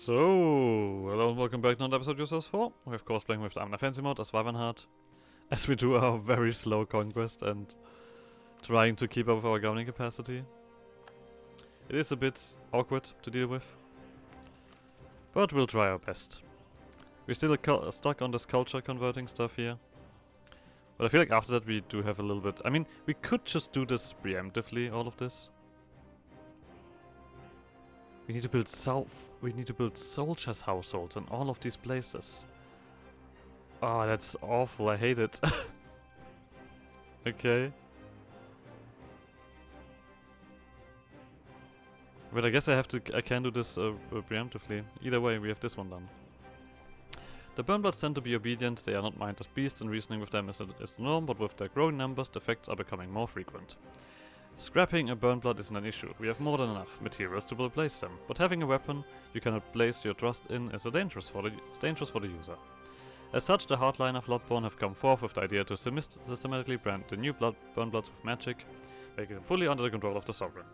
So, hello and welcome back to another episode of EU4. We're of course playing with the Anbennar mode as Wyvernheart, as we do our very slow conquest and trying to keep up with our governing capacity. It is a bit awkward to deal with, but we'll try our best. We're still stuck on this culture converting stuff here, but I feel like after that we do have a little bit... I mean, we could just do this preemptively, all of this. We need to build soldiers' households in all of these places. Oh, that's awful. I hate it. Okay. But I guess I can do this preemptively. Either way, we have this one done. The Burnbloods tend to be obedient. They are not mindless beasts, and reasoning with them is the norm, but with their growing numbers, the effects are becoming more frequent. Scrapping a Burnblood isn't an issue. We have more than enough materials to replace them, but having a weapon you cannot place your trust in is dangerous for the user. As such, the hardline of Bloodborne have come forth with the idea to systematically brand the new Burnbloods with magic, making them fully under the control of the Sovereign.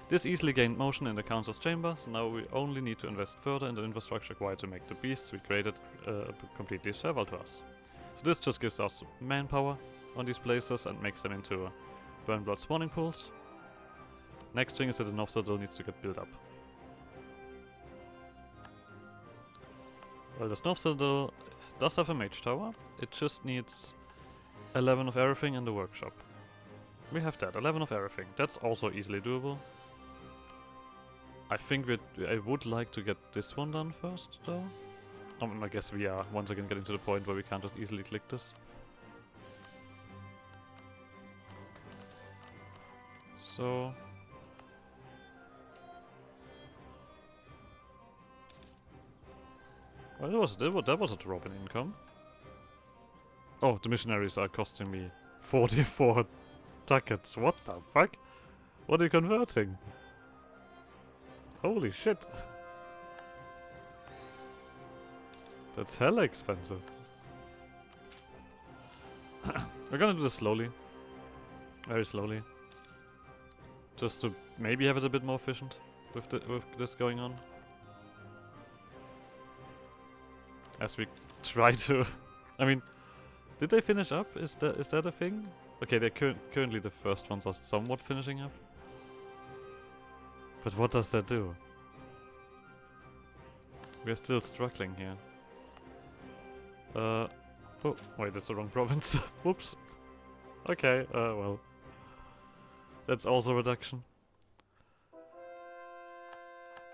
This easily gained motion in the Council's chamber, so now we only need to invest further in the infrastructure required to make the beasts we created completely servile to us. So this just gives us manpower on these places and makes them into Burnblood spawning pools. Next thing is that the North Citadel needs to get built up. Well, this North Citadel does have a mage tower. It just needs 11 of everything in the workshop. We have that, 11 of everything. That's also easily doable. I think I would like to get this one done first, though. I guess we are once again getting to the point where we can't just easily click this. So... well, that was a drop in income. Oh, the missionaries are costing me 44 ducats. What the fuck? What are you converting? Holy shit. That's hella expensive. We're gonna do this slowly. Very slowly. Just to maybe have it a bit more efficient with this going on. As we try to... I mean, did they finish up? Is that a thing? Okay, they're currently the first ones are somewhat finishing up. But what does that do? We're still struggling here. Oh, wait, that's the wrong province. Whoops. Okay, well. That's also a reduction.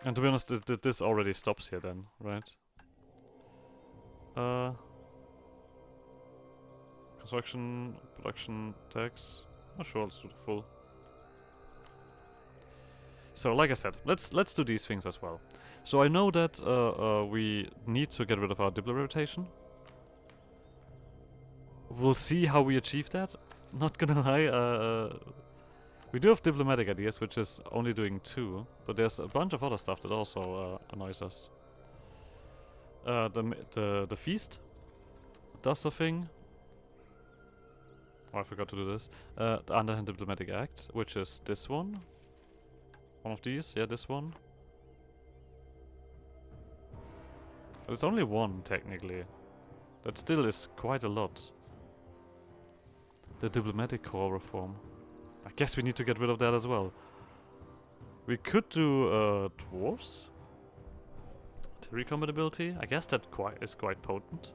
And to be honest, this already stops here then, right? Construction, production, tax. Oh, sure, let's do the full. So, like I said, let's do these things as well. So I know that we need to get rid of our Diplo reputation. We'll see how we achieve that. Not gonna lie, we do have diplomatic ideas, which is only doing 2, but there's a bunch of other stuff that also annoys us. The feast does a thing. Oh, I forgot to do this. The Underhand Diplomatic Act, which is this one. One of these, yeah, this one. But it's only one, technically. That still is quite a lot. The Diplomatic Corps reform. I guess we need to get rid of that as well. We could do dwarves. Recombinability. I guess that is quite potent.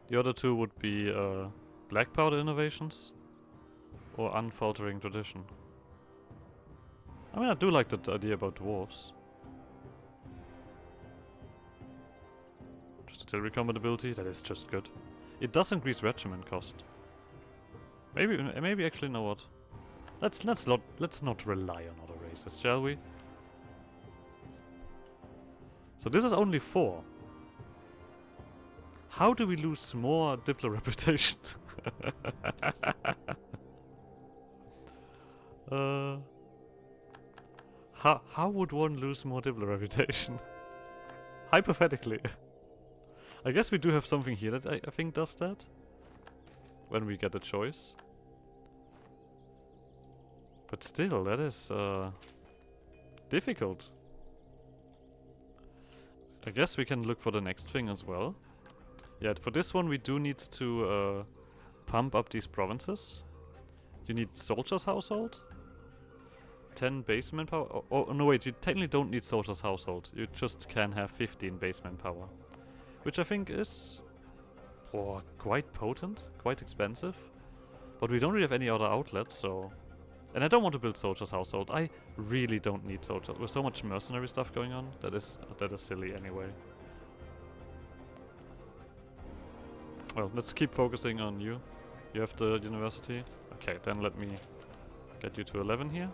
The other two would be black powder innovations or unfaltering tradition. I mean, I do like the idea about dwarves. Just artillery recombinability, that is just good. It does increase regiment cost. Maybe actually, know what? Let's not rely on other races, shall we? So this is only 4. How do we lose more Diplo reputation? How would one lose more Diplo reputation? Hypothetically. I guess we do have something here that I think does that. When we get a choice. But still, that is difficult. I guess we can look for the next thing as well. Yeah, for this one we do need to pump up these provinces. You need Soldier's Household. 10 base manpower. Oh, no, wait, you technically don't need Soldier's Household. You just can have 15 base manpower. Which I think is quite potent, quite expensive. But we don't really have any other outlets, so... And I don't want to build Soldier's Household. I really don't need Soldiers. With so much mercenary stuff going on, that is silly anyway. Well, let's keep focusing on you. You have the university. Okay, then let me get you to 11 here.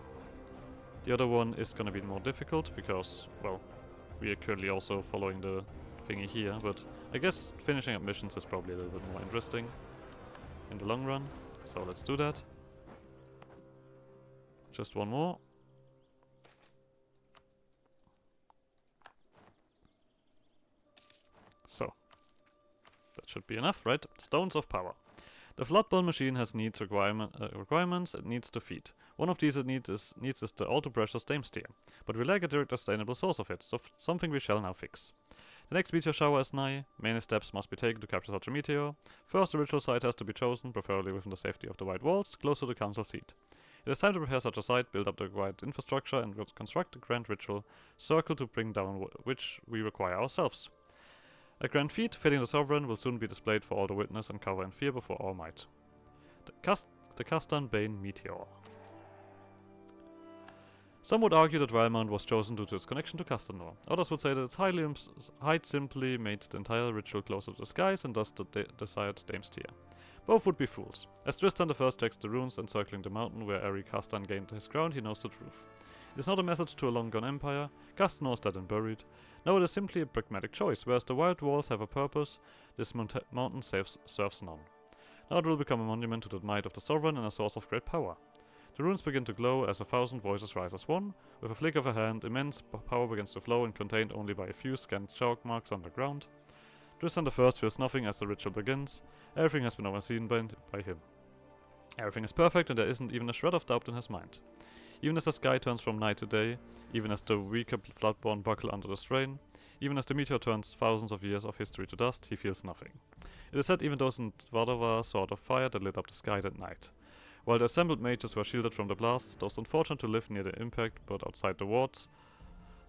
The other one is gonna be more difficult because, well, we are currently also following the thingy here, but I guess finishing up missions is probably a little bit more interesting in the long run. So let's do that. Just one more. So, that should be enough, right? Stones of Power. The Floodborn machine has needs requirements it needs to feed. One of these it needs is the auto-pressure Dame Steer, but we lack a direct sustainable source of it, so something we shall now fix. The next meteor shower is nigh. Many steps must be taken to capture such a meteor. First, the ritual site has to be chosen, preferably within the safety of the White Walls, close to the council seat. It is time to prepare such a site, build up the required infrastructure, and construct a grand ritual circle to bring down which we require ourselves. A grand feat, fitting the Sovereign, will soon be displayed for all to witness and cover in fear before our might. The Castan Bane Meteor. Some would argue that Wyvernheart was chosen due to its connection to Castanor. Others would say that its height simply made the entire ritual closer to the skies and thus the desired Dame's Tier. Both would be fools. As Tristan I checks the runes encircling the mountain where Eri Castan gained his crown, he knows the truth. It is not a message to a long-gone empire. Castanor is dead and buried. No, it is simply a pragmatic choice. Whereas the wild walls have a purpose, this mountain serves none. Now it will become a monument to the might of the Sovereign and a source of great power. The runes begin to glow as 1,000 voices rise as one. With a flick of a hand, immense power begins to flow and contained only by a few scant chalk marks on the ground. Tristan I feels nothing as the ritual begins. Everything has been overseen by him. Everything is perfect and there isn't even a shred of doubt in his mind. Even as the sky turns from night to day, even as the weaker Floodborn buckle under the strain, even as the meteor turns thousands of years of history to dust, he feels nothing. It is said even those in Dvardavar saw the fire that lit up the sky that night. While the assembled mages were shielded from the blasts, those unfortunate to live near the impact but outside the wards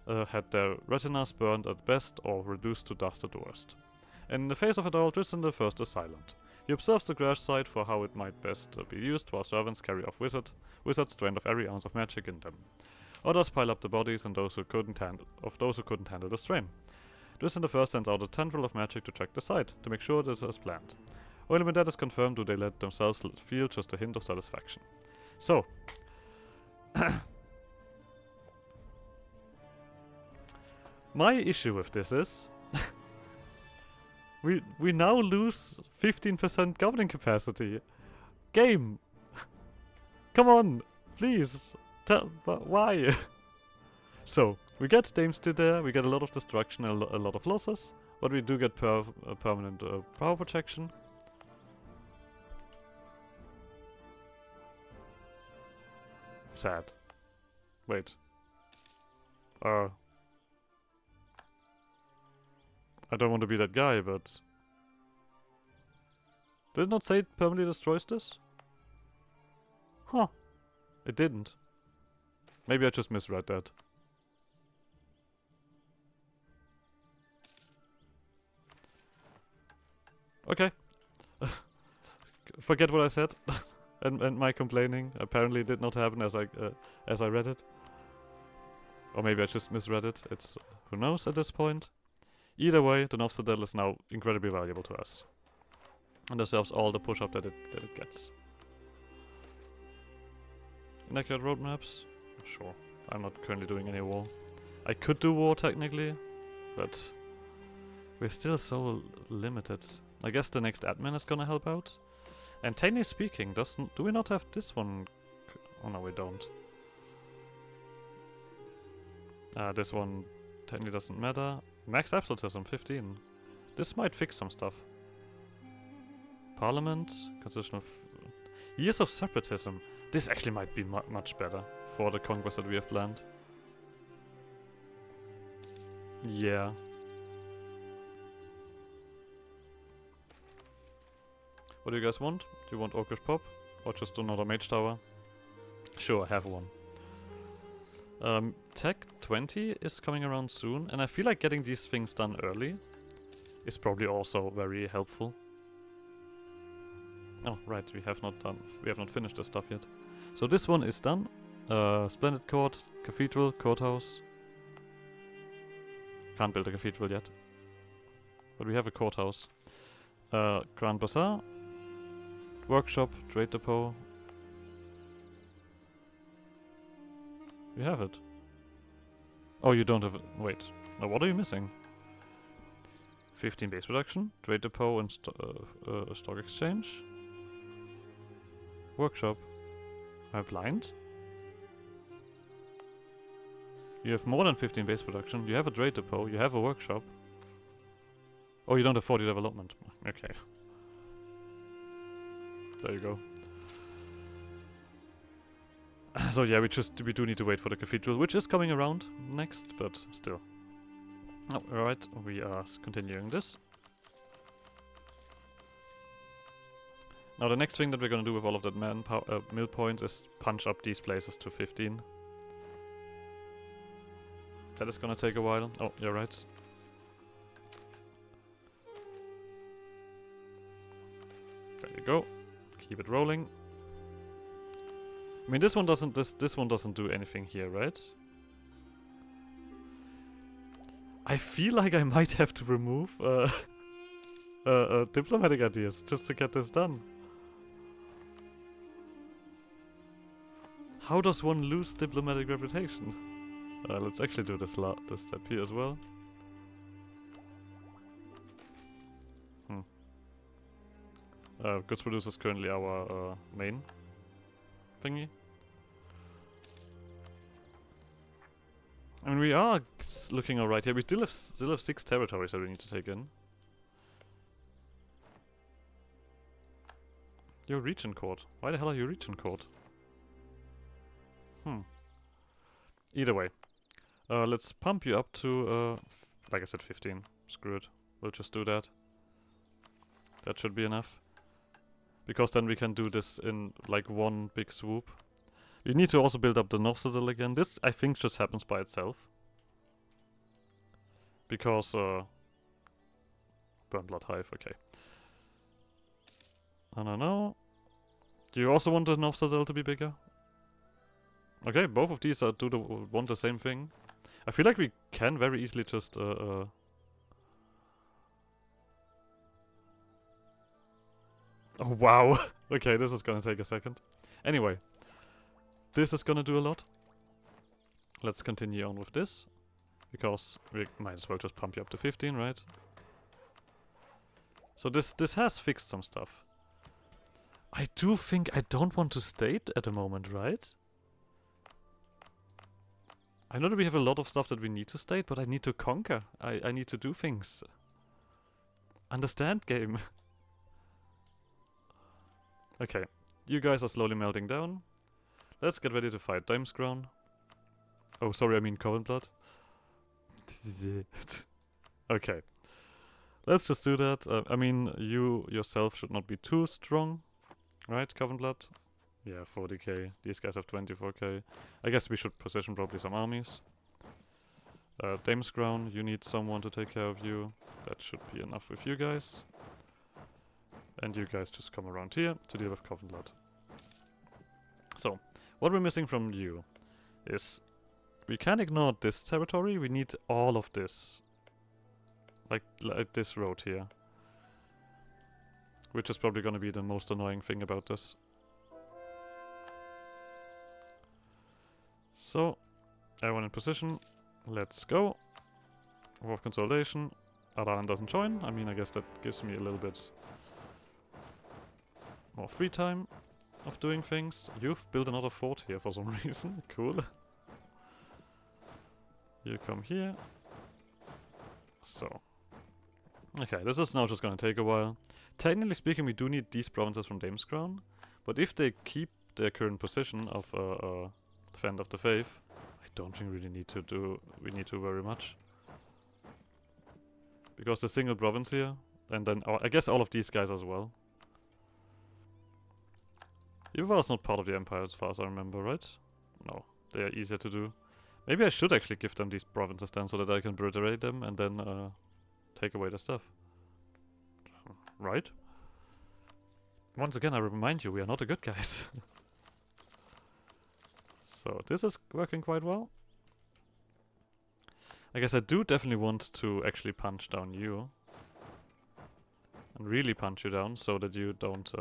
had their retinas burned at best or reduced to dust at worst. And in the face of it all, Tristan I is silent. He observes the crash site for how it might best be used while servants carry off wizards drained of every ounce of magic in them. Others pile up the bodies and those who couldn't handle the strain. Tristan I sends out a tendril of magic to check the site, to make sure this is planned. Only when that is confirmed do they let themselves feel just a hint of satisfaction. So, my issue with this is we now lose 15% governing capacity. Game, come on, please, why? So, we get Dame's Tier there, we get a lot of destruction and a lot of losses, but we do get permanent power protection. Sad. Wait. I don't want to be that guy, but... Did it not say it permanently destroys this? Huh. It didn't. Maybe I just misread that. Okay. Forget what I said. and my complaining apparently did not happen as I read it. Or maybe I just misread it. It's who knows at this point. Either way, the North Citadel is now incredibly valuable to us. And deserves all the push-up that it gets. Inaccurate roadmaps? Sure. I'm not currently doing any war. I could do war technically, but we're still so limited. I guess the next admin is gonna help out. And technically speaking, do we not have this one? Oh no, we don't. This one technically doesn't matter. Max absolutism, 15. This might fix some stuff. Parliament, constitutional years of separatism. This actually might be much better for the conquest that we have planned. Yeah. What do you guys want? Do you want Orcish Pop? Or just another Mage Tower? Sure, have one. Tech 20 is coming around soon, and I feel like getting these things done early is probably also very helpful. Oh, right, we have not finished this stuff yet. So this one is done. Splendid Court, Cathedral, Courthouse. Can't build a cathedral yet. But we have a courthouse. Grand Bazaar. Workshop, Trade Depot. You have it. Oh, you don't have it. Wait. Now what are you missing? 15 base production, Trade Depot and Stock Exchange. Workshop. Am I blind? You have more than 15 base production, you have a Trade Depot, you have a workshop. Oh, you don't have 40 development. Okay. There you go. So yeah, we do need to wait for the cathedral, which is coming around next, but still. Oh, alright, we are continuing this. Now the next thing that we're gonna do with all of that mill points is punch up these places to 15. That is gonna take a while. Oh, you're right. There you go. Keep it rolling. I mean, this one doesn't do anything here, right? I feel like I might have to remove diplomatic ideas just to get this done. How does one lose diplomatic reputation? Let's actually do this step here as well. Goods producer is currently our main thingy. I mean, we are looking alright here. We still have 6 territories that we need to take in. You're Regent Court. Why the hell are you Regent Court? Either way. Let's pump you up to, like I said, 15. Screw it. We'll just do that. That should be enough. Because then we can do this in, like, one big swoop. We need to also build up the North Citadel again. This, I think, just happens by itself. Because, Burnblood Hive, okay. No. Do you also want the North Citadel to be bigger? Okay, both of these want the same thing. I feel like we can very easily just, Oh wow! Okay, this is gonna take a second. Anyway. This is gonna do a lot. Let's continue on with this. Because we might as well just pump you up to 15, right? So this has fixed some stuff. I do think I don't want to state at the moment, right? I know that we have a lot of stuff that we need to state, but I need to conquer. I need to do things. Understand, game. Okay, you guys are slowly melting down. Let's get ready to fight Dame's Crown. Oh, sorry, I mean Coven Blood. Okay. Let's just do that. I mean, you yourself should not be too strong. Right, Coven Blood? Yeah, 40k. These guys have 24k. I guess we should position probably some armies. Dame's Crown, you need someone to take care of you. That should be enough with you guys. And you guys just come around here to deal with Coven Blood. So, what we're missing from you is we can't ignore this territory, we need all of this. Like this road here. Which is probably gonna be the most annoying thing about this. So, everyone in position, let's go. War of Consolidation. Adalan doesn't join, I mean I guess that gives me a little bit more free time of doing things. You've built another fort here for some reason. Cool. You come here. So. Okay, this is now just gonna take a while. Technically speaking, we do need these provinces from Dame's Crown. But if they keep their current position of Defend of the Faith, I don't think we need to very much. Because the single province here, and then I guess all of these guys as well. EU4 is not part of the Empire as far as I remember, right? No, they are easier to do. Maybe I should actually give them these provinces then so that I can obliterate them and then take away their stuff. Right? Once again, I remind you, we are not the good guys. So this is working quite well. I guess I do definitely want to actually punch down you. And really punch you down so that you don't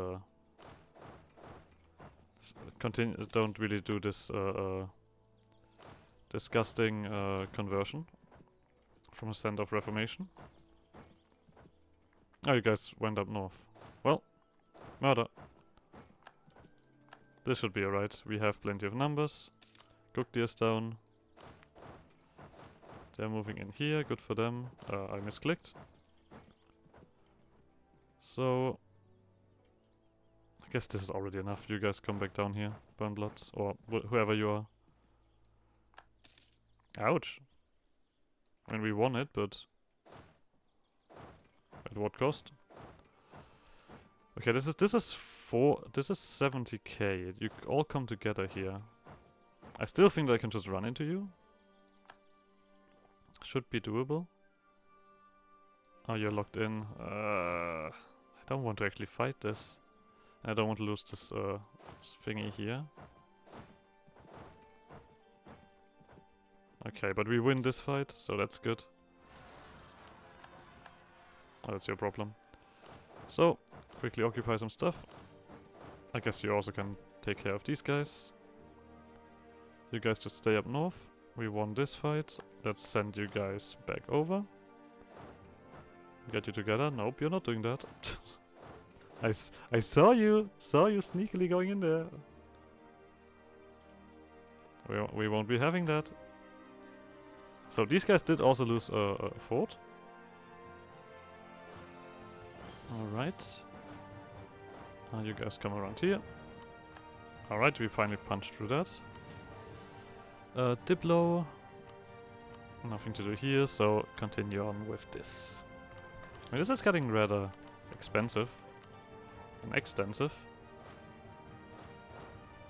don't really do this disgusting conversion from a center of reformation. Oh, you guys went up north. Well, murder. This should be alright. We have plenty of numbers. Cook deers down. They're moving in here. Good for them. I misclicked. So I guess this is already enough. You guys come back down here. Burn bloods. Or whoever you are. Ouch. I mean, we won it, but at what cost? Okay, this is 70k. You all come together here. I still think that I can just run into you. Should be doable. Oh, you're locked in. I don't want to actually fight this. I don't want to lose this thingy here. Okay, but we win this fight, so that's good. Oh, that's your problem. So, quickly occupy some stuff. I guess you also can take care of these guys. You guys just stay up north. We won this fight. Let's send you guys back over. Get you together. Nope, you're not doing that. I saw you sneakily going in there. We won't be having that. So these guys did also lose a fort. Alright. You guys come around here. Alright, we finally punched through that. Diplo. Nothing to do here, so continue on with this. I mean, this is getting rather expensive. And extensive.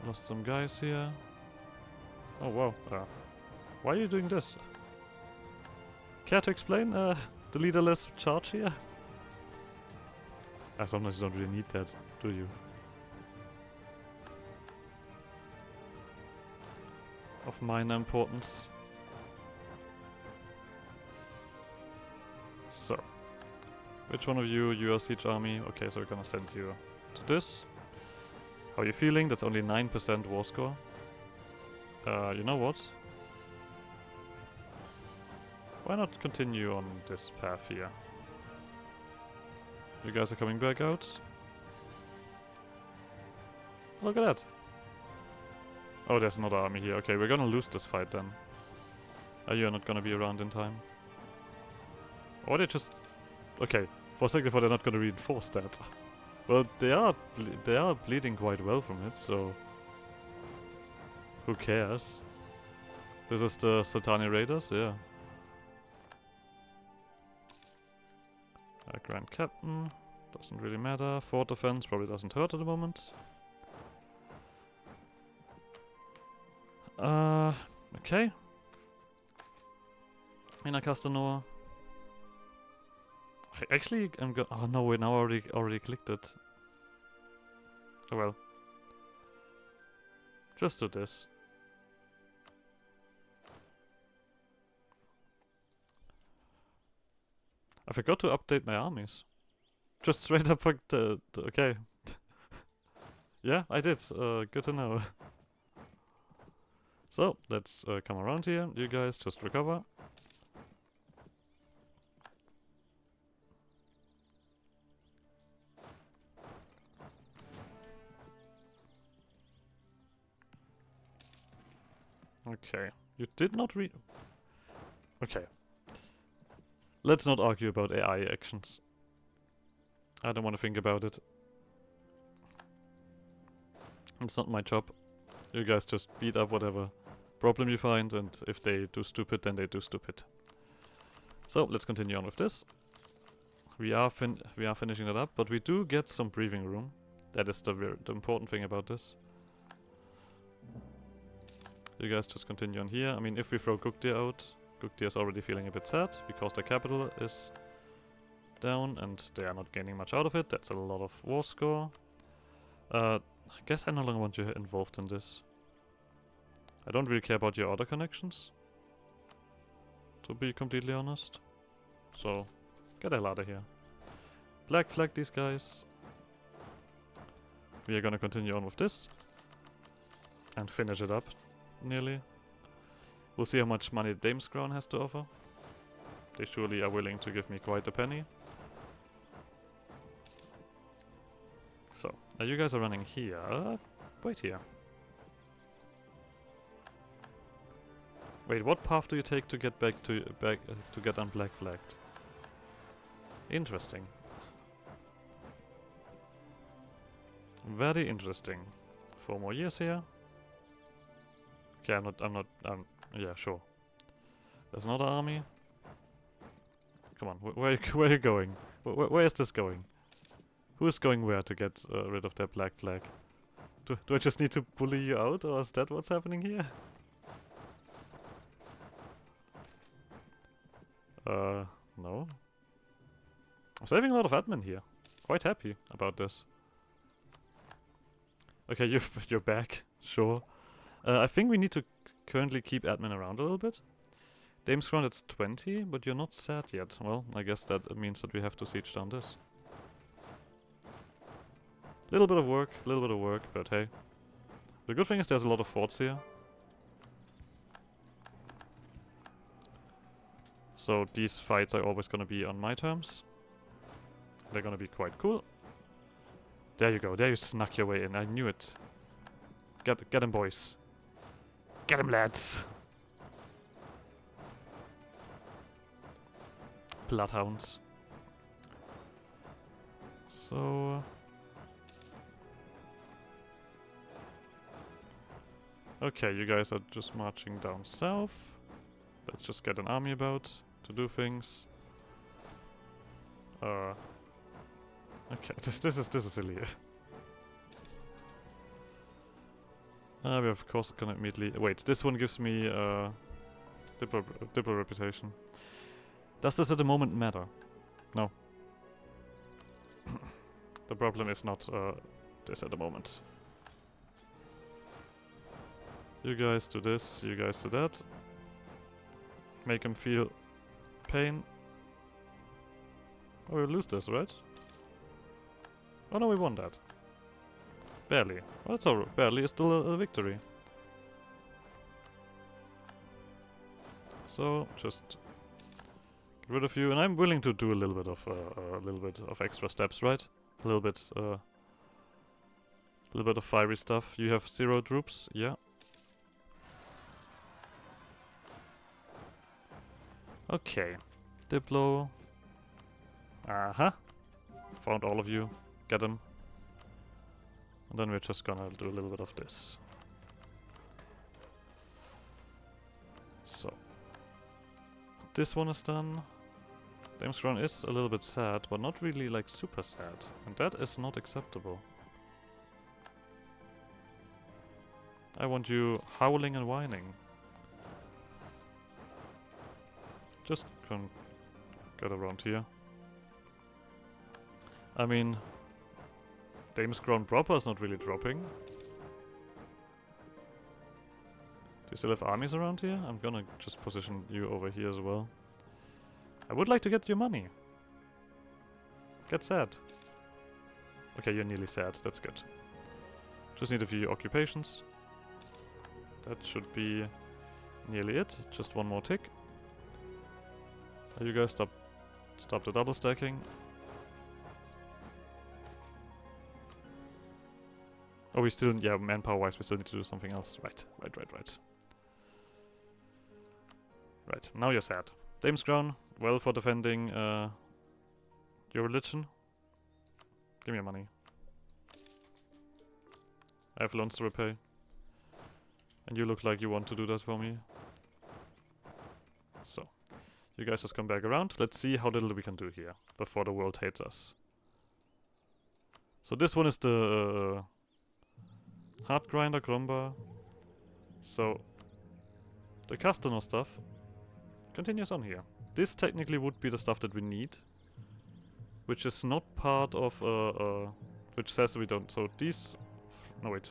Lost some guys here. Oh wow. Why are you doing this? Care to explain the leaderless charge here? Sometimes you don't really need that, do you? Of minor importance. So, which one of you are siege army? Okay, so we're gonna send you to this. How are you feeling? That's only 9% war score. You know what? Why not continue on this path here? You guys are coming back out. Look at that. Oh, there's another army here. Okay, we're gonna lose this fight then. You're not gonna be around in time. Or they just... Okay, for a second I thought they're not gonna reinforce that. Well, they are bleeding quite well from it, so... Who cares? This is the Satani Raiders, yeah. Grand Captain, doesn't really matter. Fort defense probably doesn't hurt at the moment. Okay. Mina Castanor. Actually, I'm go. Oh no, wait, now I already clicked it. Oh well. Just do this. I forgot to update my armies. Just straight up okay. Yeah, I did. Good to know. So, let's come around here. You guys just recover. Okay. You did not read... Okay. Let's not argue about AI actions. I don't want to think about it. It's not my job. You guys just beat up whatever problem you find, and if they do stupid, then they do stupid. So, let's continue on with this. We are finishing that up, but we do get some breathing room. That is the important thing about this. You guys just continue on here. I mean, if we throw Gugdir out, Gugdir is already feeling a bit sad because their capital is down and they are not gaining much out of it. That's a lot of war score. I guess I no longer want you involved in this. I don't really care about your other connections, to be completely honest. So, get the hell out of here. Black flag these guys. We are gonna continue on with this. And finish it up, nearly. We'll see how much money Dame's Crown has to offer. They surely are willing to give me quite a penny. So, you guys are running here. Wait here. Wait, what path do you take to get back to get unblack flagged? Interesting. Very interesting. 4 more years here. Okay, yeah, sure. There's another army. Come on, where are you going? Where is this going? Who is going where to get rid of their black flag? Do I just need to bully you out, or is that what's happening here? No. I'm saving a lot of admin here. Quite happy about this. Okay, you're back. Sure. I think we need to currently keep admin around a little bit. Dame's Crown, it's 20, but you're not sad yet. Well, I guess that means that we have to siege down this. Little bit of work, but hey. The good thing is there's a lot of forts here. So these fights are always gonna be on my terms. They're gonna be quite cool. There you go, there you snuck your way in, I knew it. Get him, boys. Get him, lads. Bloodhounds. So... okay, you guys are just marching down south. Let's just get an army about to do things. Okay, this is silly. We're of course gonna immediately... wait, this one gives me Diplo reputation. Does this at the moment matter? No. The problem is not this at the moment. You guys do this, you guys do that. Make him feel pain. Oh, we'll lose this, right? Oh no, we won that. Barely. Well, it's alright. Barely is still a victory. So, just get rid of you, and I'm willing to do a little bit of extra steps, right? A little bit of fiery stuff. You have 0 troops, yeah. Okay, Diplo. Found all of you. Get them. And then we're just gonna do a little bit of this. So. This one is done. Dame's Crown is a little bit sad, but not really like super sad. And that is not acceptable. I want you howling and whining. Just get around here. I mean, Dame's Crown proper is not really dropping. Do you still have armies around here? I'm gonna just position you over here as well. I would like to get your money. Get sad. Okay, you're nearly sad. That's good. Just need a few occupations. That should be nearly it. Just one more tick. You guys stop the double stacking. Oh, we still, yeah, manpower-wise, we still need to do something else. Right. Right, now you're sad. Dame's Crown, well for defending your religion. Give me your money. I have loans to repay. And you look like you want to do that for me. So, you guys just come back around. Let's see how little we can do here before the world hates us. So this one is the Heart Grinder Grumba. So the Castano stuff continues on here. This technically would be the stuff that we need, which is not part of which says we don't. So these, no wait.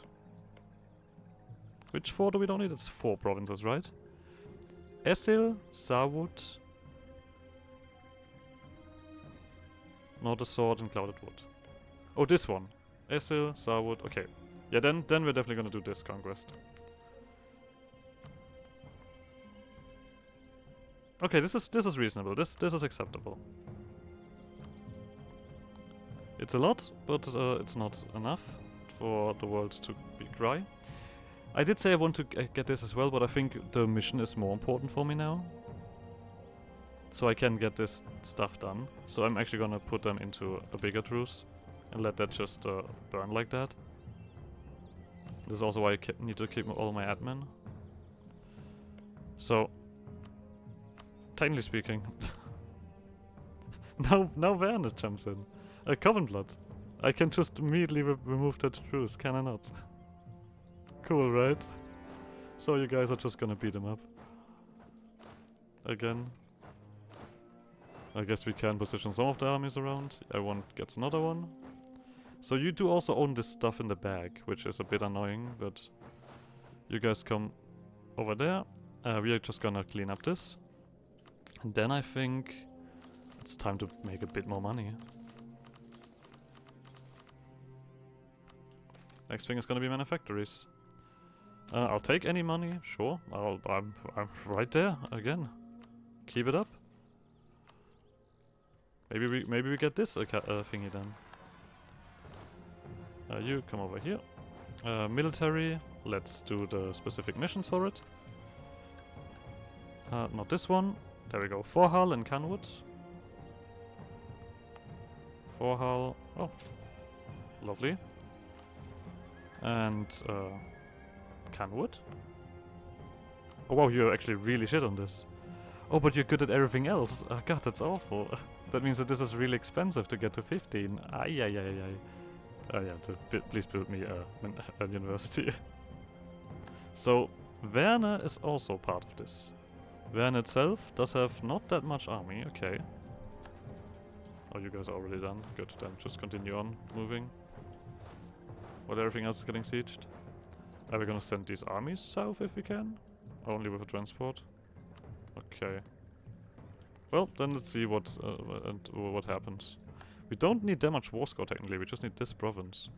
Which 4 do we don't need? It's 4 provinces, right? Esil, Sarwood, not a sword and clouded wood. Oh, this one. Esil, Sarwood. Okay. Yeah, then we're definitely gonna do this conquest. Okay, this is reasonable. This is acceptable. It's a lot, but it's not enough for the world to be dry. I did say I want to get this as well, but I think the mission is more important for me now. So I can get this stuff done. So I'm actually gonna put them into a bigger truce and let that just burn like that. This is also why I need to keep all my admin. So, technically speaking, now Werner jumps in. Coven Blood. I can just immediately remove that truce, can I not? Cool, right? So you guys are just gonna beat him up. Again. I guess we can position some of the armies around. Everyone gets another one. So you do also own this stuff in the bag, which is a bit annoying, but you guys come over there. We are just gonna clean up this. And then I think it's time to make a bit more money. Next thing is gonna be manufactories. I'll take any money, sure. I'm right there again. Keep it up. Maybe we get this thingy then. You come over here. Military. Let's do the specific missions for it. Not this one. There we go. Forhal and Canwood. Forhal. Oh, lovely. And Canwood. Oh wow, you're actually really shit on this. Oh, but you're good at everything else. Oh god, that's awful. That means that this is really expensive to get to 15. Ay. Yeah, please build me a university. So, Werner is also part of this. Werner itself does have not that much army, okay. Oh, you guys are already done. Good, then just continue on moving. While everything else is getting sieged. Are we gonna send these armies south if we can? Only with a transport? Okay. Well, then let's see what happens. We don't need that much war score technically, we just need this province.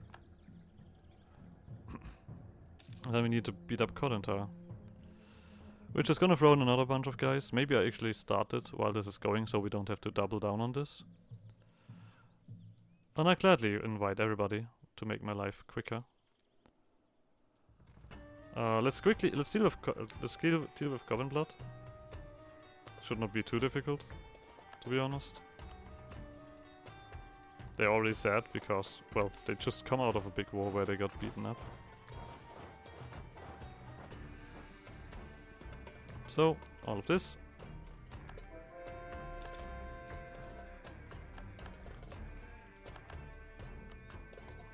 And then we need to beat up Codentar. Which is gonna throw in another bunch of guys. Maybe I actually started while this is going so we don't have to double down on this. And I gladly invite everybody to make my life quicker. Let's deal with Coven Blood. Should not be too difficult, to be honest. They're already sad because, well, they just come out of a big war where they got beaten up. So, all of this.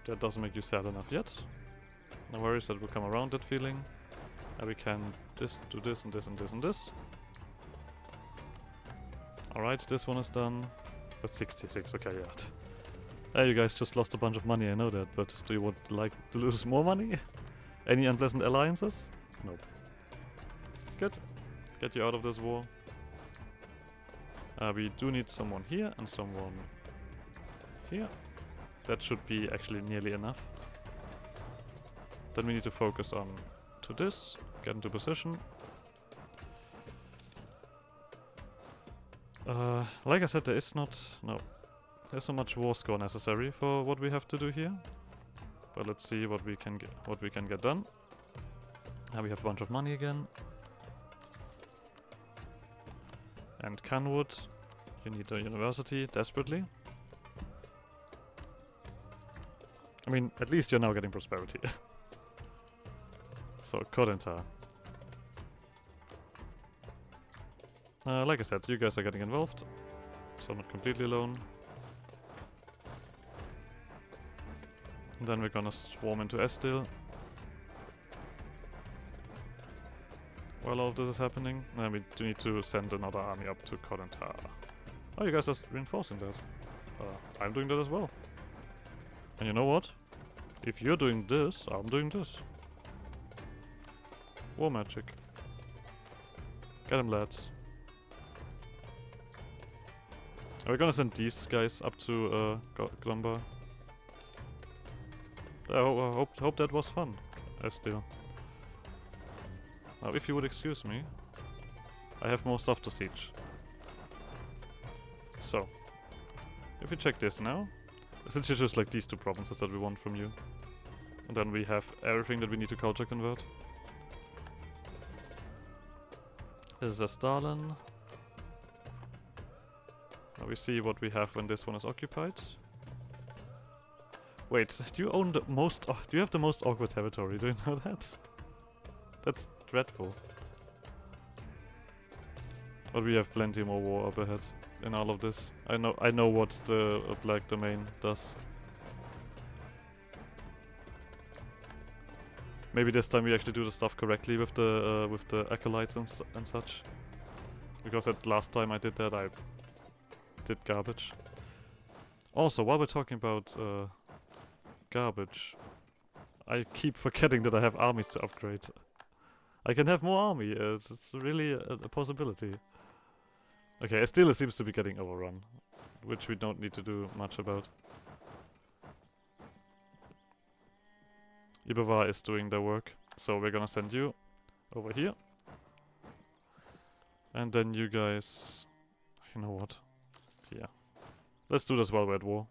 That doesn't make you sad enough yet. No worries, that will come around that feeling. And we can just do this and this and this and this. Alright, this one is done. But 66, okay, yeah. You guys just lost a bunch of money, I know that, but do you like to lose more money? Any unpleasant alliances? Nope. Good. Get you out of this war. We do need someone here and someone here. That should be actually nearly enough. Then we need to focus on to this, get into position. Like I said, there's not much war score necessary for what we have to do here. But let's see what we can get done. We have a bunch of money again. And Canwood, you need a university desperately. I mean, at least you're now getting prosperity. So, Codentar. Like I said, you guys are getting involved. So I'm not completely alone. And then we're gonna swarm into Estil. While all of this is happening, then we do need to send another army up to Kodentar. Oh, you guys are reinforcing that. I'm doing that as well. And you know what? If you're doing this, I'm doing this. War magic. Get him, lads. Are we gonna send these guys up to Glumbar? I hope that was fun. Still. Now, if you would excuse me, I have more stuff to siege. So, if we check this now, essentially just like these two provinces that we want from you. And then we have everything that we need to culture convert. This is a Stalin. Now we see what we have when this one is occupied. Wait, do you own the most... do you have the most awkward territory? Do you know that? That's dreadful. But we have plenty more war up ahead in all of this. I know what the black domain does. Maybe this time we actually do the stuff correctly with the acolytes and such. Because that last time I did that, I did garbage. Also, while we're talking about garbage, I keep forgetting that I have armies to upgrade. I can have more army. It's really a possibility. Okay, Estila seems to be getting overrun, which we don't need to do much about. Ibavar is doing their work, so we're gonna send you over here. And then you guys... You know what? Yeah. Let's do this while we're at war.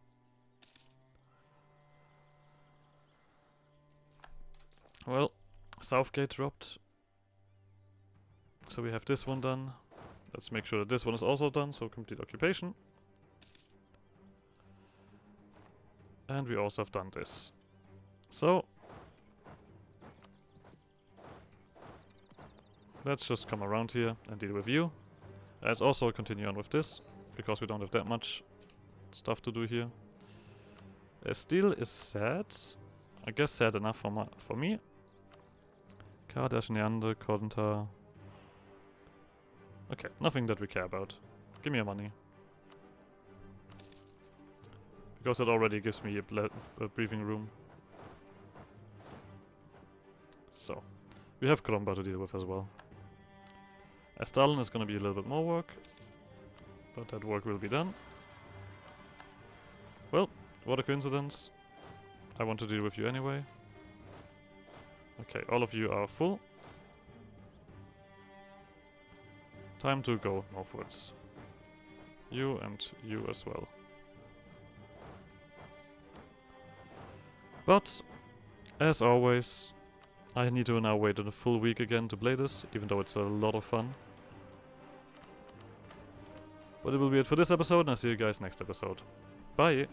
Well, Southgate dropped. So we have this one done. Let's make sure that this one is also done, so complete occupation. And we also have done this. So... let's just come around here and deal with you. Let's also continue on with this, because we don't have that much stuff to do here. Steel is sad. I guess sad enough for me. Kardash, Neander, Kodentar. Okay, nothing that we care about. Give me your money. Because it already gives me a breathing room. So, we have Kromba to deal with as well. Stalin is gonna be a little bit more work, but that work will be done. Well, what a coincidence. I want to deal with you anyway. Okay, all of you are full. Time to go northwards. You and you as well. But, as always, I need to now wait a full week again to play this, even though it's a lot of fun. But it will be it for this episode, and I'll see you guys next episode. Bye!